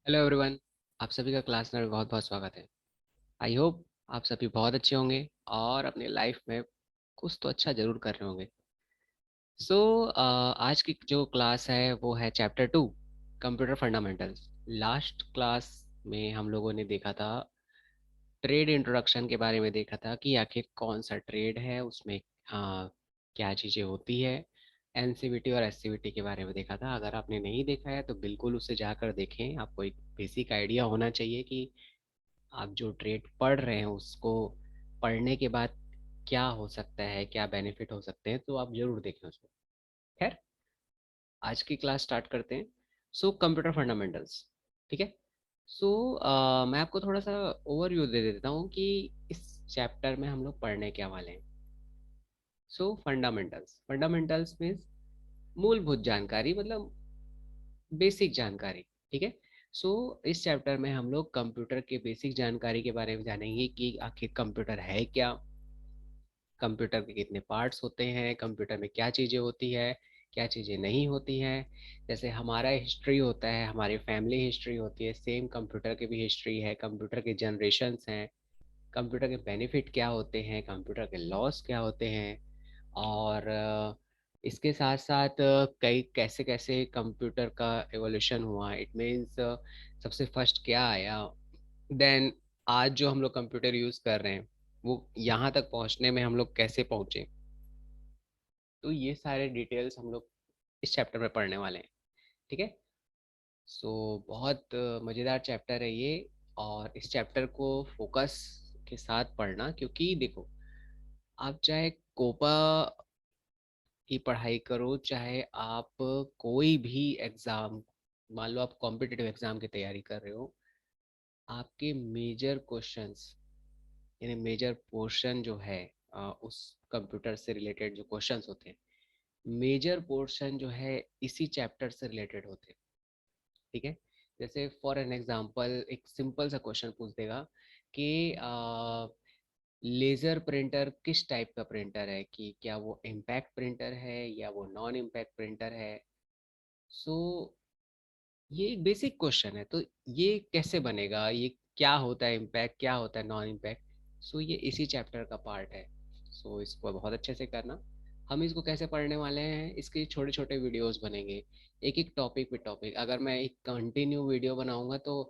Hello everyone. आप सभी का क्लास में बहुत बहुत स्वागत है। आई होप आप सभी बहुत अच्छे होंगे और अपनी लाइफ में कुछ तो अच्छा जरूर कर रहे होंगे। सो आज की जो क्लास है वो है chapter 2, computer fundamentals. Last class में हम लोगों ने देखा था, ट्रेड इंट्रोडक्शन के बारे में देखा था कि आखिर कौन सा ट्रेड है, उसमें क्या चीज़ें होती है। एनसीवीटी और एससीवीटी के बारे में देखा था। अगर आपने नहीं देखा है तो बिल्कुल उसे जाकर देखें। आपको एक बेसिक आइडिया होना चाहिए कि आप जो ट्रेड पढ़ रहे हैं उसको पढ़ने के बाद क्या हो सकता है, क्या बेनिफिट हो सकते हैं, तो आप जरूर देखें उसको। खैर, आज की क्लास स्टार्ट करते हैं। सो कंप्यूटर फंडामेंटल्स, ठीक है। सो मैं आपको थोड़ा सा ओवरव्यू दे देता हूँ कि इस चैप्टर में हम लोग पढ़ने क्या वाले हैं। सो फंडामेंटल्स, फंडामेंटल्स मीन्स मूलभूत जानकारी, मतलब बेसिक जानकारी, ठीक है। सो इस चैप्टर में हम लोग कंप्यूटर के बेसिक जानकारी के बारे में जानेंगे कि आखिर कंप्यूटर है क्या, कंप्यूटर के कितने पार्ट्स होते हैं, कंप्यूटर में क्या चीज़ें होती है, क्या चीज़ें नहीं होती हैं। जैसे हमारा हिस्ट्री होता है, हमारी फैमिली हिस्ट्री होती है, सेम कंप्यूटर की भी हिस्ट्री है, कंप्यूटर के जनरेशन्स हैं, कंप्यूटर के बेनिफिट क्या होते हैं, कंप्यूटर के लॉस क्या होते हैं। और इसके साथ साथ कई कैसे कैसे कंप्यूटर का एवोल्यूशन हुआ, इट मीन्स सबसे फर्स्ट क्या आया, देन आज जो हम लोग कंप्यूटर यूज़ कर रहे हैं वो यहाँ तक पहुँचने में हम लोग कैसे पहुँचे। तो ये सारे डिटेल्स हम लोग इस चैप्टर में पढ़ने वाले हैं, ठीक है। सो बहुत मज़ेदार चैप्टर है ये। और इस चैप्टर को फोकस के साथ पढ़ना, क्योंकि देखो, आप चाहे कोपा की पढ़ाई करो, चाहे आप कोई भी एग्ज़ाम, मान लो आप कॉम्पिटिटिव एग्ज़ाम की तैयारी कर रहे हो, आपके मेजर क्वेश्चंस यानी मेजर पोर्शन जो है उस कंप्यूटर से रिलेटेड जो क्वेश्चंस होते हैं, मेजर पोर्शन जो है इसी चैप्टर से रिलेटेड होते हैं, ठीक है। जैसे फॉर एन एग्जांपल एक सिंपल सा क्वेश्चन पूछ देगा कि लेज़र प्रिंटर किस टाइप का प्रिंटर है, कि क्या वो इम्पैक्ट प्रिंटर है या वो नॉन इम्पैक्ट प्रिंटर है। सो ये एक बेसिक क्वेश्चन है, तो ये कैसे बनेगा, ये क्या होता है इम्पैक्ट, क्या होता है नॉन इम्पैक्ट। सो ये इसी चैप्टर का पार्ट है। सो इसको बहुत अच्छे से करना। हम इसको कैसे पढ़ने वाले हैं, इसके छोटे छोटे वीडियोस बनेंगे, एक एक टॉपिक पे टॉपिक। अगर मैं एक कंटिन्यू वीडियो बनाऊंगा तो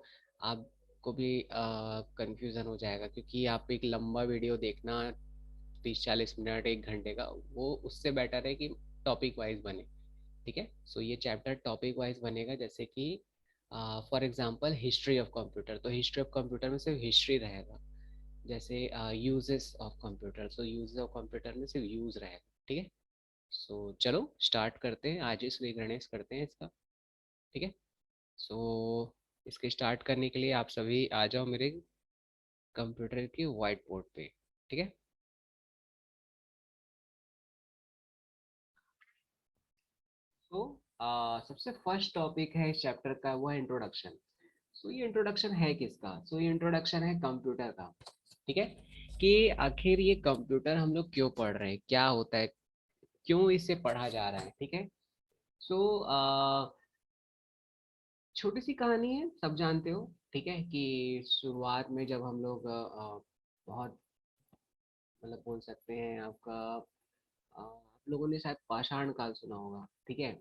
आपको भी कंफ्यूजन हो जाएगा, क्योंकि आप एक लंबा वीडियो देखना 30-40 मिनट 1 घंटे का, वो उससे बेटर है कि टॉपिक वाइज बने, ठीक है। सो ये चैप्टर टॉपिक वाइज बनेगा। जैसे कि for example history of computer, तो हिस्ट्री ऑफ कंप्यूटर में सिर्फ हिस्ट्री रहेगा। जैसे uses of computer, so uses of computer में सिर्फ यूज रहेगा, ठीक है। सो चलो स्टार्ट करते हैं, आज श्री गणेश करते हैं इसका, ठीक है। सो इसके स्टार्ट करने के लिए आप सभी आ जाओ मेरे कंप्यूटर के व्हाइट बोर्ड पे, ठीक है। तो सबसे फर्स्ट टॉपिक है इस चैप्टर का, वो है इंट्रोडक्शन। सो ये इंट्रोडक्शन है किसका, सो ये इंट्रोडक्शन है कंप्यूटर का, ठीक है। कि आखिर ये कंप्यूटर हम लोग क्यों पढ़ रहे हैं, क्या होता है, क्यों इसे पढ़ा जा रहा है, ठीक है। सो छोटी सी कहानी है, सब जानते हो, ठीक है। कि शुरुआत में जब हम लोग बहुत, मतलब बोल सकते हैं आपका, आप लोगों ने शायद पाषाण काल सुना होगा, ठीक है।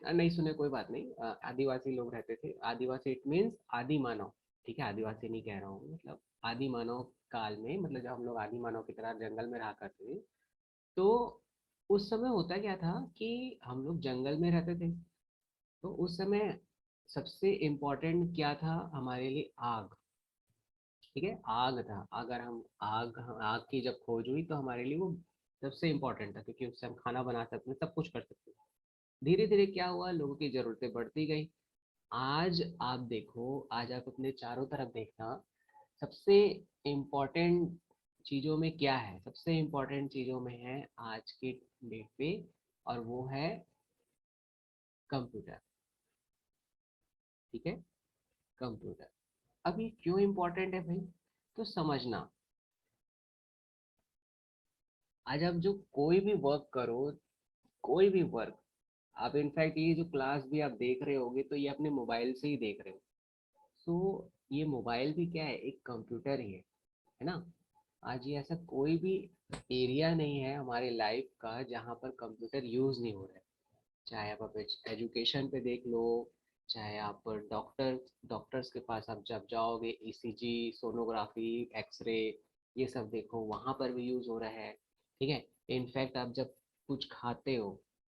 नहीं सुने कोई बात नहीं। आदिवासी लोग रहते थे, आदिवासी इट मीन्स आदि मानव, ठीक है। आदिवासी नहीं कह रहा हूँ, मतलब आदि मानव काल में, मतलब जब हम लोग आदि मानव की तरह जंगल में रहा करते थे, तो उस समय होता क्या था कि हम लोग जंगल में रहते थे। तो उस समय सबसे इम्पोर्टेंट क्या था हमारे लिए, आग, ठीक है। आग था, अगर हम आग आग की जब खोज हुई तो हमारे लिए वो सबसे इम्पोर्टेंट था, क्योंकि उससे हम खाना बना सकते हैं, सब कुछ कर सकते हैं। धीरे धीरे क्या हुआ, लोगों की ज़रूरतें बढ़ती गई। आज आप देखो, आज आप अपने चारों तरफ देखना, सबसे इम्पोर्टेंट चीज़ों में क्या है, सबसे इम्पोर्टेंट चीज़ों में है आज के डेट पे, और वो है कंप्यूटर, ठीक है। कंप्यूटर अभी क्यों इम्पोर्टेंट है भाई, तो समझना। आज आप जो कोई भी वर्क करो, कोई भी वर्क, आप इनफैक्ट ये जो क्लास भी आप देख रहे होगे तो ये अपने मोबाइल से ही देख रहे हो। सो ये मोबाइल भी क्या है, एक कंप्यूटर ही है ना। आज ये ऐसा कोई भी एरिया नहीं है हमारे लाइफ का जहाँ पर कंप्यूटर यूज नहीं हो रहा है। चाहे आप एजुकेशन पे देख लो, चाहे आप डॉक्टर्स के पास आप जब जाओगे, ईसीजी, सोनोग्राफी, एक्सरे, ये सब देखो, वहाँ पर भी यूज हो रहा है। ठीक है। इनफैक्ट आप जब कुछ खाते हो,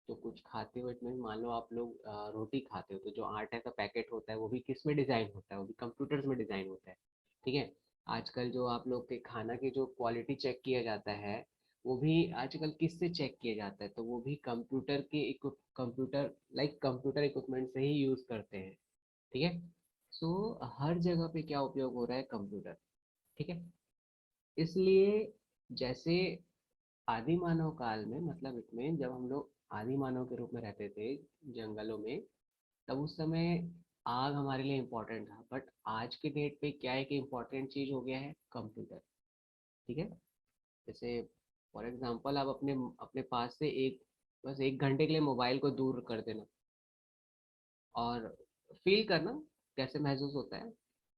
तो कुछ खाते हो इट मीन, मान लो आप लोग रोटी खाते हो, तो जो आटा का पैकेट होता है वो भी किस में डिजाइन होता है, वो भी कंप्यूटर्स में डिजाइन होता है। ठीक है। आजकल जो आप लोग के खाना की जो क्वालिटी चेक किया जाता है, वो भी आजकल किससे चेक किया जाता है, तो वो भी कंप्यूटर लाइक कंप्यूटर इक्विपमेंट से ही यूज करते हैं। ठीक है। सो हर जगह पे क्या उपयोग हो रहा है, कंप्यूटर। ठीक है। इसलिए जैसे आदि मानव काल में, मतलब इसमें जब हम लोग आदि मानव के रूप में रहते थे जंगलों में, तब उस समय आग हमारे लिए इम्पोर्टेंट था, बट आज के डेट पे क्या है कि इम्पोर्टेंट चीज हो गया है कंप्यूटर। ठीक है। जैसे फॉर एग्जांपल आप अपने अपने पास से एक, बस 1 घंटे के लिए मोबाइल को दूर कर देना और फील करना कैसे महसूस होता है।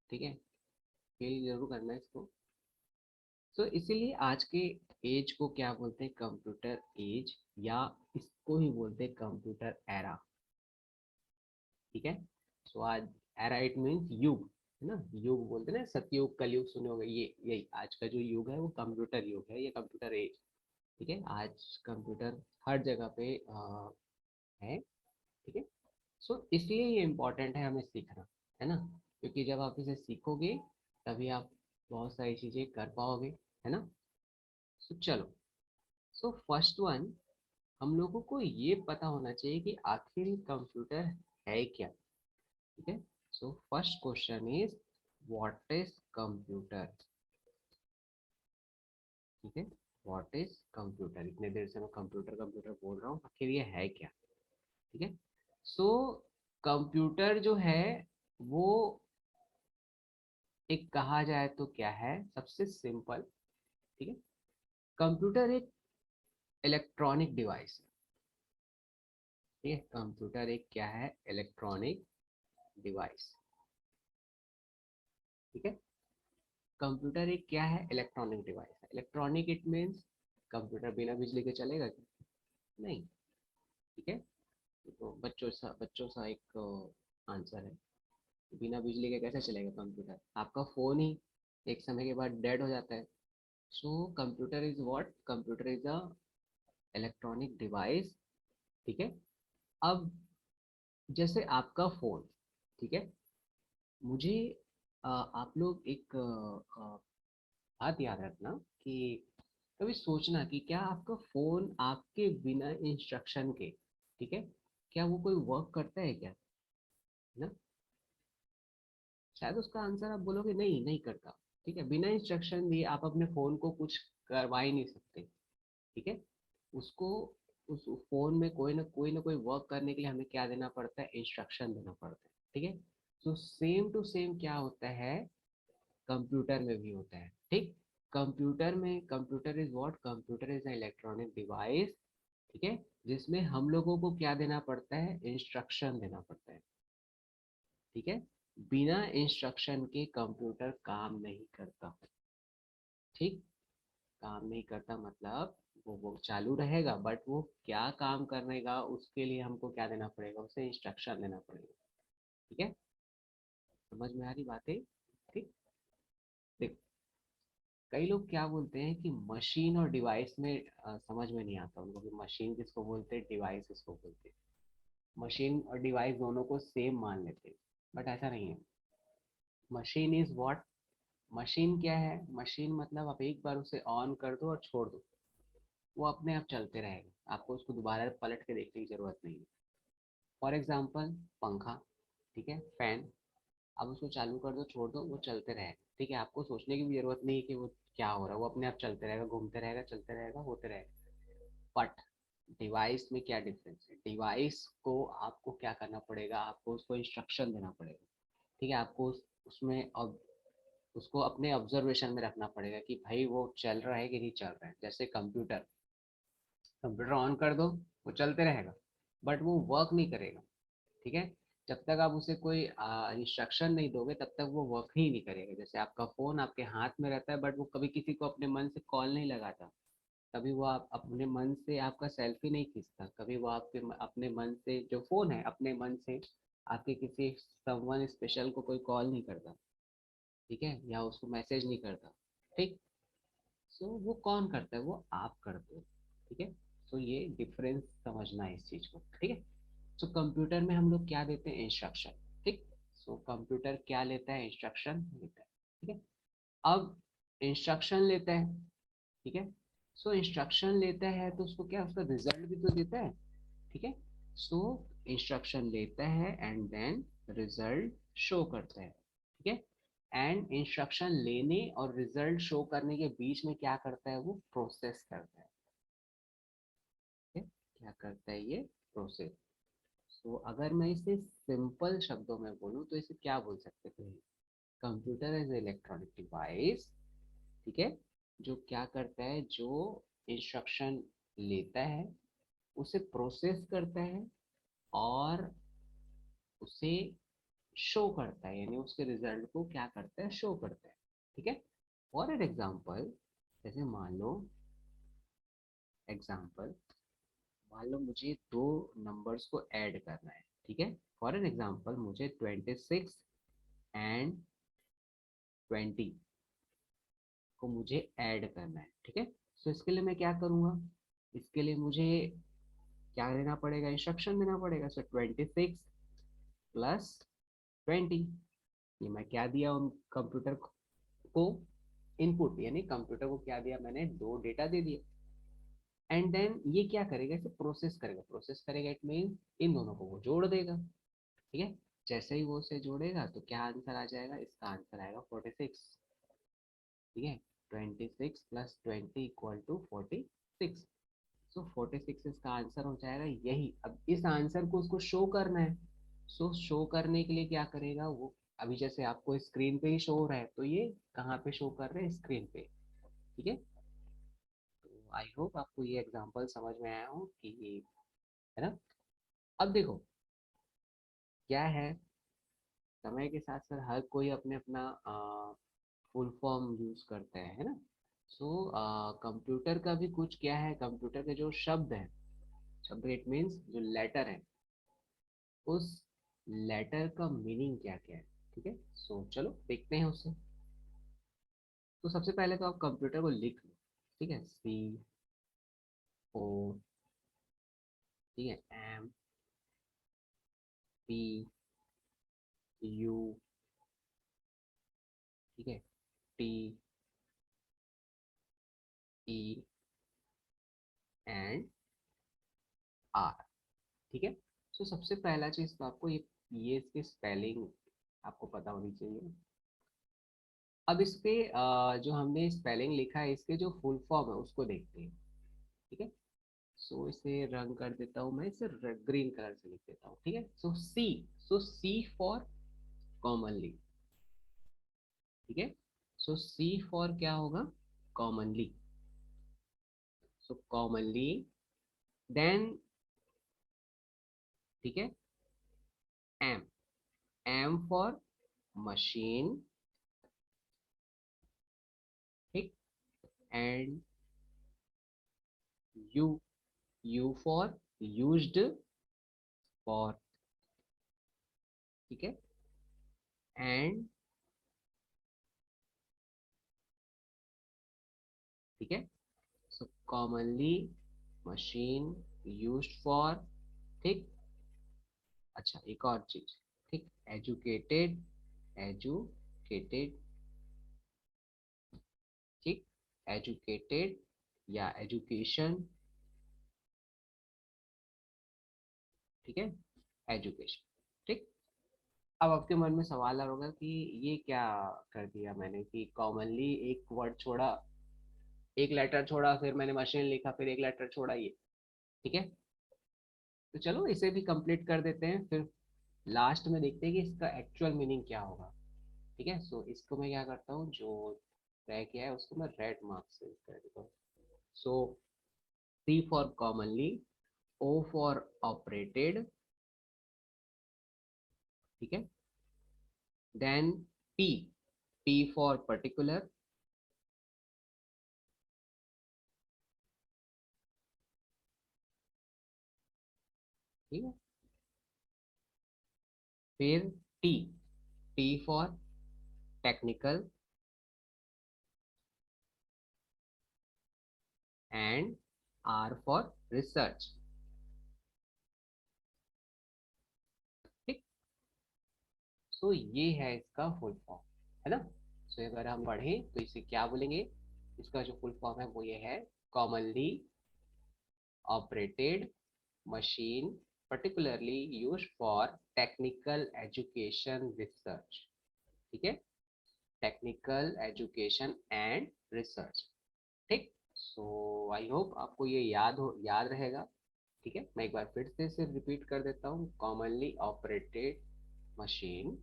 ठीक है। फील जरूर करना है इसको। तो इसीलिए आज के एज को क्या बोलते हैं, कंप्यूटर एज, या इसको ही बोलते हैं कंप्यूटर एरा। ठीक है। सो आज एरा इट मीन्स युग, है ना। युग बोलते हैं ना, सतयुग कलयुग सुने होंगे, ये यही आज का जो युग है वो कंप्यूटर युग है, ये कंप्यूटर एज। ठीक है। आज कंप्यूटर हर जगह पे है। ठीक है। सो इसलिए ये इम्पोर्टेंट है हमें सीखना, है ना। क्योंकि जब आप इसे सीखोगे तभी आप बहुत सारी चीजें कर पाओगे, है ना। सो चलो, सो फर्स्ट वन, हम लोगों को ये पता होना चाहिए कि आखिर कंप्यूटर है क्या। ठीक है। So first question is, what is computer. ठीक है। व्हाट इज कंप्यूटर, इतने देर से मैं कंप्यूटर कंप्यूटर बोल रहा हूँ, आखिर ये है क्या। ठीक है। सो कंप्यूटर जो है वो, एक कहा जाए तो क्या है, सबसे सिंपल। ठीक है। कंप्यूटर एक इलेक्ट्रॉनिक डिवाइस है। ठीक है। कंप्यूटर एक क्या है, इलेक्ट्रॉनिक डिवाइस। ठीक है। कंप्यूटर एक क्या है, इलेक्ट्रॉनिक डिवाइस है। इलेक्ट्रॉनिक इट मीन्स, कंप्यूटर बिना बिजली के चलेगा क्या? नहीं। ठीक है। तो बच्चों सा एक आंसर है, बिना बिजली के कैसे चलेगा कंप्यूटर, आपका फोन ही एक समय के बाद डेड हो जाता है। So computer is what, computer is a electronic device. ठीक है। अब जैसे आपका फोन, ठीक है, मुझे आप लोग एक बात याद रखना कि कभी सोचना कि क्या आपका फोन आपके बिना इंस्ट्रक्शन के, ठीक है, क्या वो कोई वर्क करता है क्या, है ना। शायद उसका आंसर आप बोलोगे नहीं, नहीं करता। ठीक है। बिना इंस्ट्रक्शन दिए आप अपने फोन को कुछ करवा ही नहीं सकते। ठीक है। उसको, उस फोन में कोई ना कोई वर्क करने के लिए हमें क्या देना पड़ता है, इंस्ट्रक्शन देना पड़ता है। ठीक है। तो सेम टू सेम क्या होता है, कंप्यूटर में भी होता है। ठीक। कंप्यूटर में, computer is what, computer is an electronic device. ठीक है। जिसमें हम लोगों को क्या देना पड़ता है, इंस्ट्रक्शन देना पड़ता है। ठीक है। बिना इंस्ट्रक्शन के कंप्यूटर काम नहीं करता। ठीक। काम नहीं करता मतलब वो चालू रहेगा, बट वो क्या काम करेगा उसके लिए हमको क्या देना पड़ेगा, उसे इंस्ट्रक्शन देना पड़ेगा। ठीक है। समझ में आ रही बातें। ठीक। देख, कई लोग क्या बोलते हैं कि मशीन और डिवाइस में समझ में नहीं आता उनको कि मशीन किसको बोलते हैं, डिवाइस किसको बोलते हैं। मशीन और डिवाइस दोनों को सेम मान लेते हैं, बट ऐसा नहीं है। मशीन इज व्हाट, मशीन क्या है, मशीन मतलब आप एक बार उसे ऑन कर दो और छोड़ दो, वो अपने आप चलते रहेगा, आपको उसको दोबारा पलट के देखने की जरूरत नहीं है। फॉर एग्जाम्पल पंखा, ठीक है, फैन, आप उसको चालू कर दो छोड़ दो वो चलते रहेगा। ठीक है। आपको सोचने की भी जरूरत नहीं है कि वो क्या हो रहा है, वो अपने आप चलते रहेगा, घूमते रहेगा, चलते रहेगा, होते रहेगा। बट डिवाइस में क्या डिफरेंस है, डिवाइस को आपको क्या करना पड़ेगा, आपको उसको इंस्ट्रक्शन देना पड़ेगा। ठीक है। आपको उसमें अब उसको अपने ऑब्जर्वेशन में रखना पड़ेगा कि भाई वो चल रहा है कि नहीं चल रहा है। जैसे कंप्यूटर, कंप्यूटर ऑन कर दो वो चलते रहेगा, बट वो वर्क नहीं करेगा। ठीक है। जब तक आप उसे कोई इंस्ट्रक्शन नहीं दोगे तब तक वो वर्क ही नहीं करेगा। जैसे आपका फोन आपके हाथ में रहता है बट वो कभी किसी को अपने मन से कॉल नहीं लगाता, कभी वो आप अपने मन से आपका सेल्फी नहीं खींचता, कभी वो आपके अपने मन से जो फोन है अपने मन से आपके किसी समवन स्पेशल को कोई कॉल नहीं करता, ठीक है, या उसको मैसेज नहीं करता। ठीक। सो वो कौन करता है? वो आप करते हो। ठीक है। सो ये डिफरेंस समझना है इस चीज को। ठीक है। सो कंप्यूटर में हम लोग क्या देते हैं? इंस्ट्रक्शन। ठीक। सो कंप्यूटर क्या लेता है? इंस्ट्रक्शन लेता है। ठीक है। अब इंस्ट्रक्शन लेता है, ठीक है, सो इंस्ट्रक्शन लेता है तो उसको क्या, उसका रिजल्ट भी तो देता है। ठीक है। सो इंस्ट्रक्शन लेता है एंड देन रिजल्ट शो करता है। ठीक है। एंड इंस्ट्रक्शन लेने और रिजल्ट शो करने के बीच में क्या करता है? वो प्रोसेस करता है। ठीक है? क्या करता है ये? प्रोसेस। सो अगर मैं इसे सिंपल शब्दों में बोलूँ तो इसे क्या बोल सकते हैं? कंप्यूटर एज इलेक्ट्रॉनिक डिवाइस, ठीक है, जो क्या करता है, जो इंस्ट्रक्शन लेता है, उसे प्रोसेस करता है और उसे शो करता है, यानी उसके रिजल्ट को क्या करता है? शो करता है। ठीक है। फॉर एन एग्जाम्पल, जैसे एग्जाम्पल मान लो मुझे दो नंबर्स को ऐड करना है। ठीक है। फॉर एन एग्जाम्पल मुझे 26 एंड 20 को मुझे ऐड करना है। ठीक है। तो इसके लिए मैं क्या करूँगा? इसके लिए मुझे क्या देना पड़ेगा? इंस्ट्रक्शन देना पड़ेगा। सो 26 प्लस 20, ये मैं क्या दिया उन कंप्यूटर को? इनपुट, यानी कंप्यूटर को क्या दिया मैंने? दो डेटा दे दिए। एंड देन ये क्या करेगा? इसे प्रोसेस करेगा। प्रोसेस करेगा इट मीन इन दोनों को वो जोड़ देगा। ठीक है। जैसे ही वो उसे जोड़ेगा तो क्या आंसर आ जाएगा? इसका आंसर आएगा 46। ठीक है। 26 प्लस 20 इक्वल टू 46। सो 46 इसका आंसर हो जाएगा। यही अब इस आंसर को उसको शो करना है। सो शो करने के लिए क्या करेगा वो? अभी जैसे आपको स्क्रीन पे ही शो हो रहा है, तो ये कहाँ पे शो कर रहे हैं? स्क्रीन पे। ठीक है। तो आई होप आपको ये एग्जांपल समझ में आया हो कि ये है ना। अब देखो क्या है, समय के साथ साथ हर कोई अपने अपना फुल फॉर्म यूज करता है ना। सो कंप्यूटर का भी कुछ क्या है, कंप्यूटर के जो शब्द है, शब्द इट मीन्स जो लेटर है, उस लेटर का मीनिंग क्या क्या है। ठीक है। सो चलो देखते हैं उससे। तो सबसे पहले तो आप कंप्यूटर को लिख लो। ठीक है। C O, ठीक है, M P U, ठीक है, T E and R। ठीक है। सो सबसे पहला चीज तो आपको ये इसके स्पेलिंग आपको पता होनी चाहिए। अब इस पे जो हमने स्पेलिंग लिखा है इसके जो फुल फॉर्म है उसको देखते हैं। ठीक है। सो इसे रंग कर देता हूँ मैं, इसे ग्रीन कलर से लिख देता हूँ। ठीक है। सो सी फॉर कॉमनली। ठीक है। सो सी फॉर क्या होगा? कॉमनली। सो कॉमनली, देन, ठीक है, एम, एम फॉर मशीन। ठीक। And you, you for used for. ठीक है। एंड, ठीक है, सो कॉमनली, मशीन, यूज्ड फॉर। ठीक। अच्छा एक और चीज, ठीक, एजुकेटेड, एजुकेटेड, ठीक, एजुकेटेड या एजुकेशन। ठीक है। एजुकेशन। ठीक। अब आपके मन में सवाल आ होगा कि ये क्या कर दिया मैंने कि कॉमनली एक वर्ड छोड़ा, एक लेटर छोड़ा, फिर मैंने मशीन लिखा, फिर एक लेटर छोड़ा, ये ठीक है। तो चलो इसे भी कंप्लीट कर देते हैं, फिर लास्ट में देखते हैं कि इसका एक्चुअल मीनिंग क्या होगा। ठीक है। सो इसको मैं क्या करता हूँ, जो तय किया है उसको मैं रेड मार्क से कर देता हूँ। So C for commonly, O for operated, ठीक है। Then P, P for particular, ठीक है। फिर T, T for technical, and R for research, ठीक। सो ये है इसका फुल फॉर्म, है ना। सो अगर हम पढ़ें तो इसे क्या बोलेंगे, इसका जो फुल फॉर्म है वो ये है, commonly operated machine particularly used for technical education research, ठीक है। टेक्निकल एजुकेशन एंड रिसर्च, ठीक। सो आई होप आपको ये याद रहेगा, ठीक है। मैं एक बार फिर से इसे रिपीट कर देता हूँ, commonly operated machine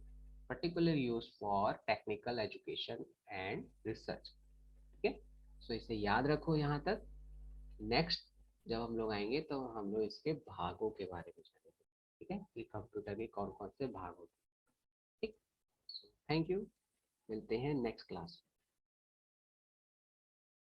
particularly used for technical education and research, ठीक है। सो इसे याद रखो यहाँ तक। नेक्स्ट जब हम लोग आएंगे तो हम लोग इसके भागों के बारे में जानेंगे, ठीक है, कि कंप्यूटर के कौन कौन से भाग होते हैं, ठीक। थैंक यू, मिलते हैं नेक्स्ट क्लास।